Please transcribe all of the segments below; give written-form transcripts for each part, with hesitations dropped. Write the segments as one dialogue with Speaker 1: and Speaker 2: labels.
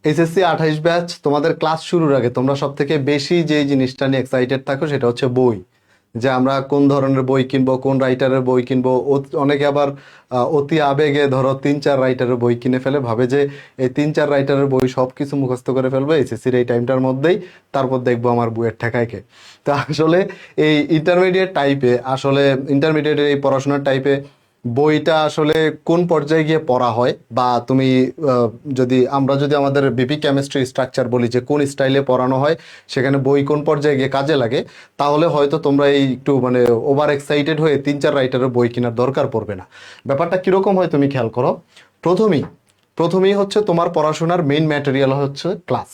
Speaker 1: HSC 28 batch, তোমাদের class শুরুর আগে তোমরা সব থেকে বেশি যে জিনিসটা নিয়ে এক্সাইটেড থাকো সেটা হচ্ছে বই। যে আমরা কোন ধরনের বই কিনবো, কোন রাইটারের বই কিনবো। অনেকে আবার অতি আবেগে ধরো 3-4 রাইটারের বই কিনে ফেলে, ভাবে যে এই 3-4 রাইটারের বই সব কিছু মুখস্থ করে ফেলবে এইচএসসির এই টাইমটার মধ্যেই, তারপর দেখবো আমার বইয়ের ঠেকায় কে। তো আসলে এই ইন্টারমিডিয়েটের এই পড়াশোনার টাইপে বইটা আসলে কোন পর্যায়ে গিয়ে পড়া হয়, বা তুমি যদি আমাদের বিপি কেমিস্ট্রি স্ট্রাকচার বলি যে কোন স্টাইলে পড়ানো হয়, সেখানে বই কোন পর্যায়ে গিয়ে কাজে লাগে, তাহলে হয়তো তোমরা এই একটু মানে ওভার এক্সাইটেড হয়ে 3-4 রাইটারের বই কেনার দরকার পড়বে না। ব্যাপারটা কিরকম হয় তুমি খেয়াল করো। প্রথমেই প্রথমেই হচ্ছে তোমার পড়াশোনার মেইন ম্যাটেরিয়াল হচ্ছে ক্লাস।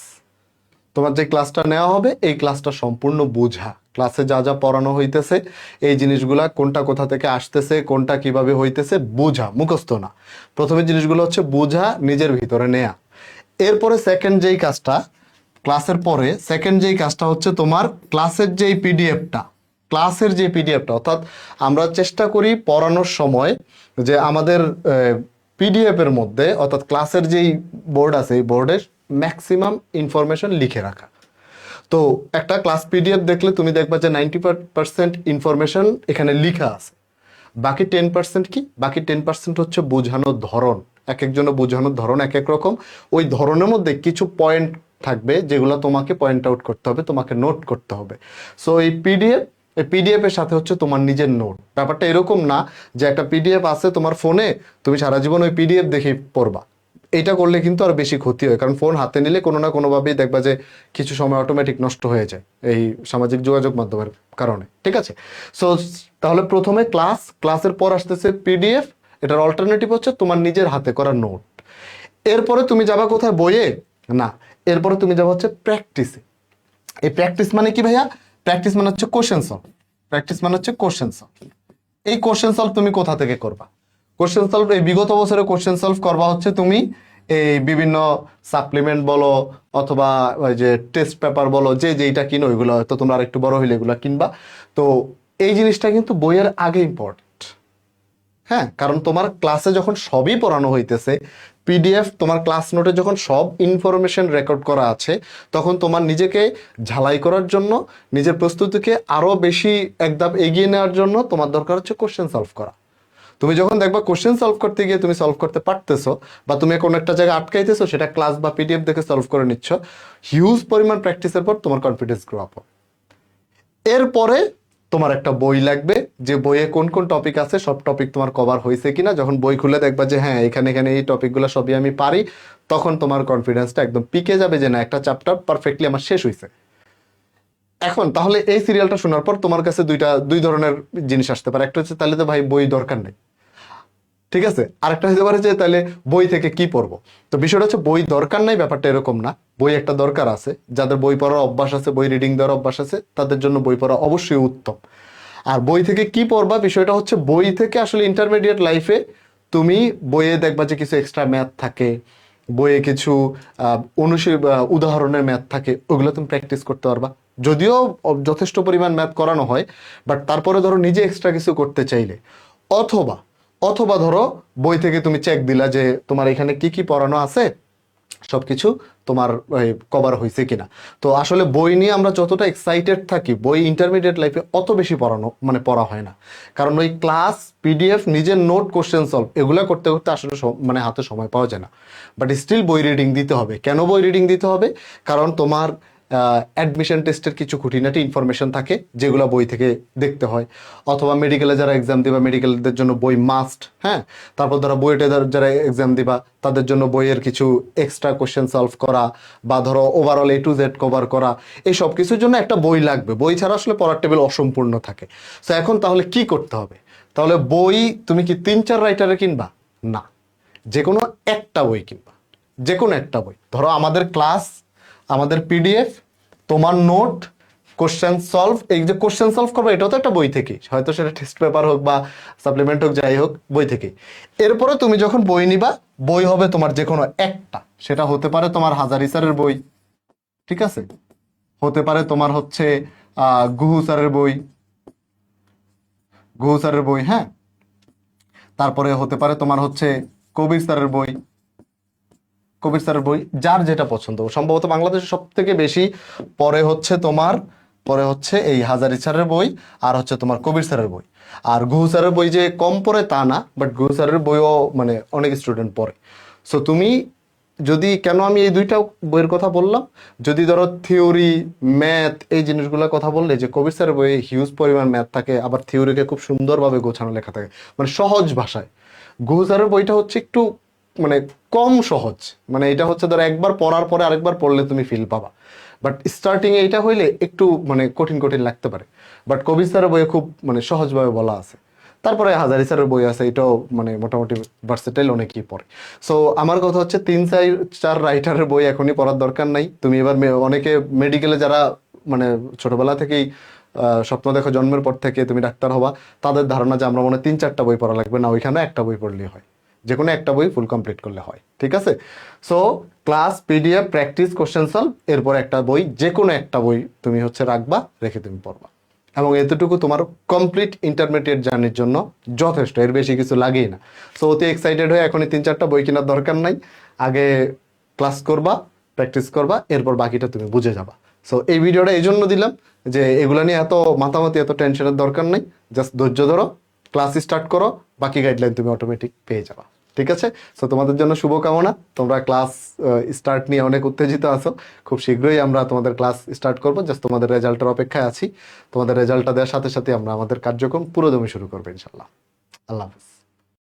Speaker 1: তোমার যে ক্লাসটা নেওয়া হবে এই ক্লাসটা সম্পূর্ণ বোঝা, ক্লাসে যা যা পড়ানো হইতেছে এই জিনিসগুলা কোনটা কোথা থেকে আসতেছে, কোনটা কিভাবে হইতেছে বোঝা, মুখস্থ না। প্রথমে জিনিসগুলো হচ্ছে বোঝা, নিজের ভিতরে নেয়া। এরপরে সেকেন্ড যেই কাজটা হচ্ছে তোমার ক্লাসের যে পিডিএফটা, অর্থাৎ আমরা চেষ্টা করি পড়ানোর সময় যে আমাদের পিডিএফ এর মধ্যে, অর্থাৎ ক্লাসের যেই বোর্ড আছে এই বোর্ডের ম্যাক্সিমাম ইনফরমেশন লিখে রাখা। তো একটা ক্লাস পিডিএফ দেখলে তুমি দেখবা যে 90% ইনফরমেশন এখানে লিখা আছে। বাকি 10% কি? বাকি 10% হচ্ছে বোঝানোর ধরন। এক একজনের বোঝানোর ধরন এক এক রকম। ওই ধরনের মধ্যে কিছু পয়েন্ট থাকবে যেগুলো তোমাকে পয়েন্ট আউট করতে হবে, তোমাকে নোট করতে হবে। সো এই পিডিএফ এর সাথে হচ্ছে তোমার নিজের নোট। ব্যাপারটা এরকম না যে একটা পিডিএফ আছে তোমার ফোনে, তুমি সারা জীবন ওই পিডিএফ দেখেই পড়বা। এটা করলে কিন্তু আর বেশি ক্ষতি হয়, কারণ ফোন হাতে নিলে কোনো না কোনোভাবেই দেখবা যে কিছু সময় অটোমেটিক নষ্ট হয়ে যায় এই সামাজিক যোগাযোগ মাধ্যমের কারণে। ঠিক আছে? সো তাহলে প্রথমে ক্লাসের পর আসতেছে পিডিএফ। এটার অল্টারনেটিভ হচ্ছে তোমার নিজের হাতে করা নোট। এরপরে তুমি যাবা কোথায়? বইয়ে না, এরপরে তুমি যাবা হচ্ছে প্র্যাকটিসে। এই প্র্যাকটিস মানে কি ভাইয়া? প্র্যাকটিস মানে হচ্ছে কোশ্চেন সলভ। এই কোশ্চেন সলভ তুমি কোথা থেকে করবা? কোশ্চেন সলভ এই বিগত বছরে কোশ্চেন সলভ করবা হচ্ছে তুমি এই বিভিন্ন সাপ্লিমেন্ট বলো অথবা ওই যে টেস্ট পেপার বলো, যে যেইটা কিনো ওইগুলো হয়তো তোমরা আরেকটু বড় হইলে এগুলো কিনবা। তো এই জিনিসটা কিন্তু বইয়ের আগে ইম্পর্টেন্ট। হ্যাঁ, কারণ তোমার ক্লাসে যখন সবই পড়ানো হইতেছে, পিডিএফ তোমার ক্লাস নোটে যখন সব ইনফরমেশন রেকর্ড করা আছে, তখন তোমার নিজেকে ঝালাই করার জন্য, নিজের প্রস্তুতিকে আরো বেশি এক ধাপ এগিয়ে নেওয়ার জন্য তোমার দরকার হচ্ছে কোশ্চেন সলভ করা। তুমি যখন দেখবা কোশ্চেন সলভ করতে গিয়ে তুমি সলভ করতে পারতেছো, বা তুমি কোনো একটা জায়গায় আটকাইতেছো, সেটা ক্লাস বা পিডিএফ দেখে সলভ করে নিচ্ছ, হিউজ পরিমাণ প্র্যাকটিসের পর তোমার কনফিডেন্স গ্রো আপ। এরপরে তোমার একটা বই লাগবে, যে বইয়ে কোন কোন টপিক আছে সব টপিক তোমার কভার হয়েছে কিনা। যখন বই খুলে দেখবা যে হ্যাঁ এখানে এখানে এই টপিকগুলো সবই আমি পারি, তখন তোমার কনফিডেন্সটা একদম পিকে যাবে যে না, একটা চ্যাপ্টার পারফেক্টলি আমার শেষ হয়েছে। এখন তাহলে এই সিরিয়ালটা শোনার পর তোমার কাছে দুই ধরনের জিনিস আসতে পারে। একটা হচ্ছে তাহলে তো ভাই বই দরকার নেই, ঠিক আছে। আরেকটা হতে পারে যে তাহলে বই থেকে কি পড়বো। তো বিষয়টা হচ্ছে বই দরকার নাই, ব্যাপারটা এরকম না। বই একটা দরকার আছে। যাদের বই পড়ার অভ্যাস আছে, বই রিডিং দেওয়ার অভ্যাস আছে, তাদের জন্য বই পড়া অবশ্যই উত্তম। আর বই থেকে কি পড়বা, বিষয়টা হচ্ছে বই থেকে আসলে ইন্টারমিডিয়েট লাইফে তুমি বইয়ে দেখবা যে কিছু এক্সট্রা ম্যাথ থাকে, বইয়ে কিছু উদাহরণের ম্যাথ থাকে, ওগুলো তুমি প্র্যাকটিস করতে পারবা। যদিও যথেষ্ট পরিমাণ ম্যাথ করানো হয়, বাট তারপরে ধরো নিজে এক্সট্রা কিছু করতে চাইলে, অথবা অথবা ধরো বই থেকে তুমি চেক দিলা যে তোমার এখানে কি কি পড়ানো আছে সবকিছু তোমার কভার হয়েছে কিনা। তো আসলে বই নিয়ে আমরা যতটা এক্সাইটেড থাকি, বই ইন্টারমিডিয়েট লাইফে অত বেশি পড়া হয় না। কারণ ওই ক্লাস, পিডিএফ, নিজের নোট, কোশ্চেন সলভ এগুলো করতে করতে আসলে মানে হাতে সময় পাওয়া যায় না। বাট স্টিল বই রিডিং দিতে হবে। কেন বই রিডিং দিতে হবে? কারণ তোমার অ্যাডমিশন টেস্টের কিছু খুঁটিনাটি ইনফরমেশন থাকে যেগুলো বই থেকে দেখতে হয়। অথবা মেডিকেলে যারা এক্সাম দিবা, মেডিকেলদের জন্য বই মাস্ট। হ্যাঁ, তারপর ধরো বুয়েটে যারা এক্সাম দিবা তাদের জন্য বইয়ের কিছু এক্সট্রা কোশ্চেন সলভ করা, বা ধরো overall A to Z cover করা, এই সব কিছুর জন্য একটা বই লাগবে। বই ছাড়া আসলে পড়ার টেবিল অসম্পূর্ণ থাকে। তো এখন তাহলে কি করতে হবে? তাহলে বই তুমি কি 3-4 রাইটারে কিনবা? না, যে কোনো একটা বই কিনবা। যে কোনো একটা বই, ধরো আমাদের ক্লাস, আমাদের পিডিএফ, তোমার নোট, কোশ্চেন সলভ। এই যে কোশ্চেন সলভ করবে এটাও তো একটা বই থেকে, হয়তো সেটা টেস্ট পেপার হোক বা সাপ্লিমেন্ট হোক, যাই হোক, বই থেকে। এরপরে তুমি যখন বই নিবা, বই হবে তোমার যে কোনো একটা। সেটা হতে পারে তোমার হাজারি স্যারের বই, ঠিক আছে, হতে পারে তোমার হচ্ছে গুহু স্যারের বই, হ্যাঁ, তারপরে হতে পারে তোমার হচ্ছে কবির স্যারের বই, কবির স্যারের বই, যার যেটা পছন্দ। সম্ভবত বাংলাদেশে সব থেকে বেশি পরে হচ্ছে এই হাজারি স্যারের বই, আর হচ্ছে তোমার কবির স্যারের বই। আর গুহু স্যারের বই যে কম পড়ে তা না, বাট গুহু স্যারের বইও মানে অনেক স্টুডেন্ট পড়ে। সো তুমি যদি, কেন আমি এই দুইটা বইয়ের কথা বললাম, যদি ধরো থিওরি, ম্যাথ, এই জিনিসগুলোর কথা বললে, যে কবির স্যারের বইয়ে হিউজ পরিমাণ ম্যাথ থাকে, আবার থিওরিকে খুব সুন্দরভাবে গোছানো লেখা থাকে, মানে সহজ ভাষায়। গুহু স্যারের বইটা হচ্ছে একটু মানে কম সহজ, মানে এটা হচ্ছে ধরো একবার পড়ার পরে আরেকবার পড়লে তুমি ফিল পাবা, বাট স্টার্টিং এ এটা হইলে একটু মানে কঠিন কঠিন লাগতে পারে। বাট কবির স্যারের বইয়ে খুব মানে সহজভাবে বলা আছে। তারপরে হাজারি স্যারের বই আছে, এটাও মানে মোটামুটি ভার্সেটাইল, অনেকেই পড়ে। সো আমার কথা হচ্ছে 3-4 রাইটারের বই এখনই পড়ার দরকার নাই। তুমি এবার অনেকে মেডিকেলে যারা মানে ছোটবেলা থেকেই স্বপ্ন দেখো, জন্মের পর থেকে তুমি ডাক্তার হবা, তাদের ধারণা যে আমরা মনে হয় 3-4টা বই পড়া লাগবে না, ওইখানে একটা বই পড়লেই হয়, যে কোনো একটা বই ফুল কমপ্লিট করলে হয়। ঠিক আছে? So class, PDF, practice, question solve, এরপর একটা বই, যে কোনো একটা বই তুমি হচ্ছে রাখবা, রেখে তুমি পড়বা। এবং এতটুকু তোমার কমপ্লিট ইন্টারমিডিয়েট জার্নির জন্য যথেষ্ট, এর বেশি কিছু লাগেই না। সো অতি এক্সাইটেড হয়ে এখনই 3-4টা বই কেনার দরকার নাই। আগে ক্লাস করবা, প্র্যাকটিস করবা, এরপর বাকিটা তুমি বুঝে যাবা। সো এই ভিডিওটা এই জন্য দিলাম যে এগুলা নিয়ে এত মাতামাতি, এত টেনশনের দরকার নেই। জাস্ট ধৈর্য ধরো, ক্লাস স্টার্ট করো, বাকি গাইডলাইন তুমি অটোমেটিক পেয়ে যাবা। ঠিক আছে? সো তোমাদের জন্য শুভকামনা। তোমরা ক্লাস স্টার্ট নিয়ে অনেক উত্তেজিত আছো। খুব শীঘ্রই আমরা তোমাদের ক্লাস স্টার্ট করবো, জাস্ট তোমাদের রেজাল্টের অপেক্ষায় আছি। তোমাদের রেজাল্টটা দেওয়ার সাথে সাথে আমরা আমাদের কার্যক্রম পুরোদমে শুরু করবো ইনশাল্লাহ। আল্লাহ হাফিজ।